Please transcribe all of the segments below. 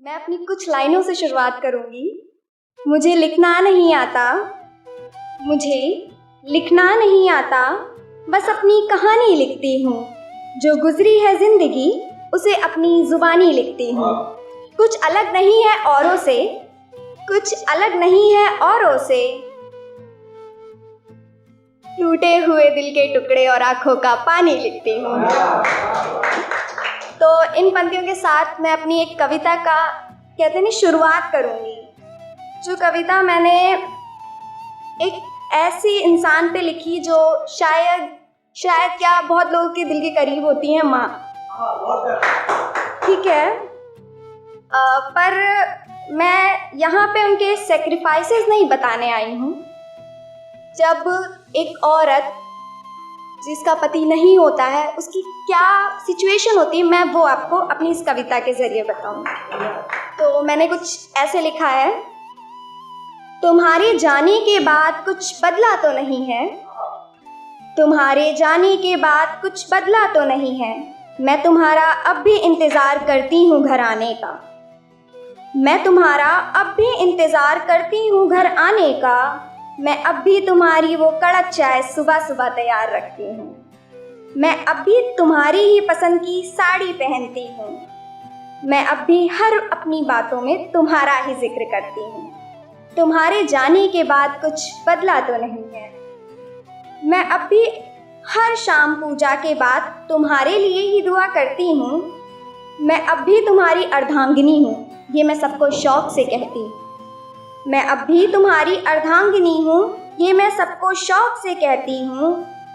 मैं अपनी कुछ लाइनों से शुरुआत करूँगी। मुझे लिखना नहीं आता, मुझे लिखना नहीं आता, बस अपनी कहानी लिखती हूँ। जो गुजरी है ज़िंदगी उसे अपनी ज़ुबानी लिखती हूँ। कुछ अलग नहीं है औरों से, कुछ अलग नहीं है औरों से। टूटे हुए दिल के टुकड़े और आँखों का पानी लिखती हूँ। तो इन पंक्तियों के साथ मैं अपनी एक कविता का कहते हैं शुरुआत करूँगी। जो कविता मैंने एक ऐसी इंसान पे लिखी जो शायद क्या बहुत लोगों के दिल के करीब होती हैं, माँ। ठीक है, पर मैं यहाँ पे उनके सेक्रीफाइसेस नहीं बताने आई हूँ। जब एक औरत जिसका पति नहीं होता है उसकी क्या सिचुएशन होती है, मैं वो आपको अपनी इस कविता के ज़रिए बताऊँगी। तो मैंने कुछ ऐसे लिखा है। तुम्हारे जाने के बाद कुछ बदला तो नहीं है, तुम्हारे जाने के बाद कुछ बदला तो नहीं है। मैं तुम्हारा अब भी इंतज़ार करती हूँ घर आने का, मैं तुम्हारा अब भी इंतज़ार करती हूँ घर आने का। मैं अब भी तुम्हारी वो कड़क चाय सुबह सुबह तैयार रखती हूँ, मैं अब भी तुम्हारी ही पसंद की साड़ी पहनती हूँ। मैं अब भी हर अपनी बातों में तुम्हारा ही जिक्र करती हूँ। तुम्हारे जाने के बाद कुछ बदला तो नहीं है। मैं अब भी हर शाम पूजा के बाद तुम्हारे लिए ही दुआ करती हूँ। मैं अब भी तुम्हारी अर्धांगिनी हूँ, ये मैं सबको शौक़ से कहती हूँ। मैं अब भी तुम्हारी अर्धांगिनी हूँ, ये मैं सबको शौक़ से कहती हूँ।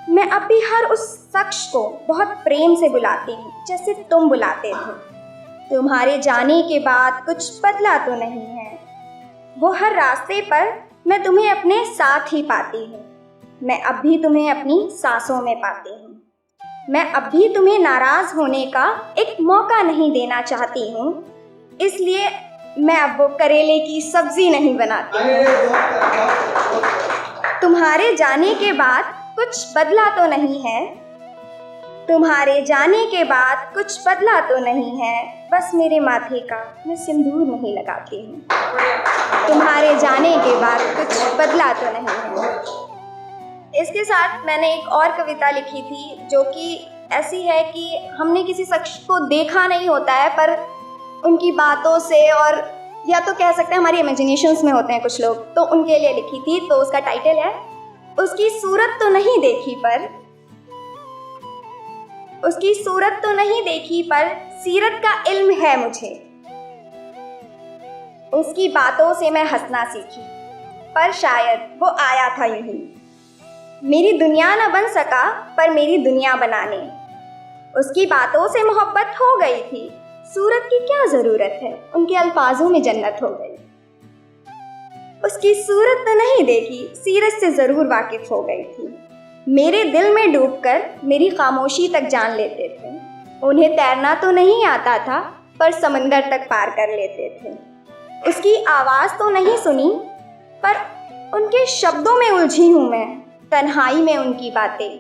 मैं अब भी हर उस शख्स को बहुत प्रेम से बुलाती हूँ जैसे तुम बुलाते थे। तुम्हारे जाने के बाद कुछ बदला तो नहीं है। वो हर रास्ते पर मैं तुम्हें अपने साथ ही पाती हूँ। मैं अब भी तुम्हें अपनी सांसों में पाती हूँ। मैं अब भी तुम्हें नाराज़ होने का एक मौका नहीं देना चाहती हूँ, इसलिए मैं अब वो करेले की सब्ज़ी नहीं बनाती। तुम्हारे जाने के बाद कुछ बदला तो नहीं है, तुम्हारे जाने के बाद कुछ बदला तो नहीं है। बस मेरे माथे का मैं सिंदूर नहीं लगाती हूँ। तुम्हारे जाने के बाद कुछ बदला तो नहीं है। इसके साथ मैंने एक और कविता लिखी थी जो कि ऐसी है कि हमने किसी शख्स को देखा नहीं होता है, पर उनकी बातों से, और या तो कह सकते हैं हमारी इमेजिनेशंस में होते हैं कुछ लोग, तो उनके लिए लिखी थी। तो उसका टाइटल है उसकी सूरत तो नहीं देखी पर, उसकी सूरत तो नहीं देखी पर सीरत का इल्म है मुझे। उसकी बातों से मैं हंसना सीखी पर शायद वो आया था यूं। मेरी दुनिया न बन सका पर मेरी दुनिया बनाने। उसकी बातों से मोहब्बत हो गई थी, सूरत की क्या ज़रूरत है, उनके अल्फाजों में जन्नत हो गई। उसकी सूरत तो नहीं देखी, सीरत से ज़रूर वाकिफ़ हो गई थी। मेरे दिल में डूबकर मेरी खामोशी तक जान लेते थे। उन्हें तैरना तो नहीं आता था पर समंदर तक पार कर लेते थे। उसकी आवाज़ तो नहीं सुनी पर उनके शब्दों में उलझी हूँ मैं। तन्हाई में उनकी बातें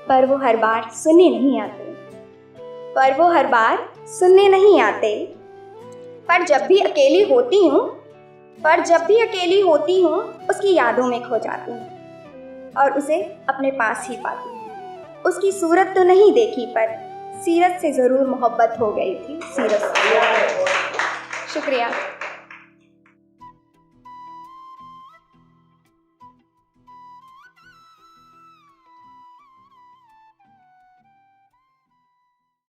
पर वो हर बार सुनने नहीं आते, पर वो हर बार सुनने नहीं आते। पर जब भी अकेली होती हूँ उसकी यादों में खो जाती हूँ और उसे अपने पास ही पाती हूँ। उसकी सूरत तो नहीं देखी पर सीरत से ज़रूर मोहब्बत हो गई थी, सीरत से। शुक्रिया।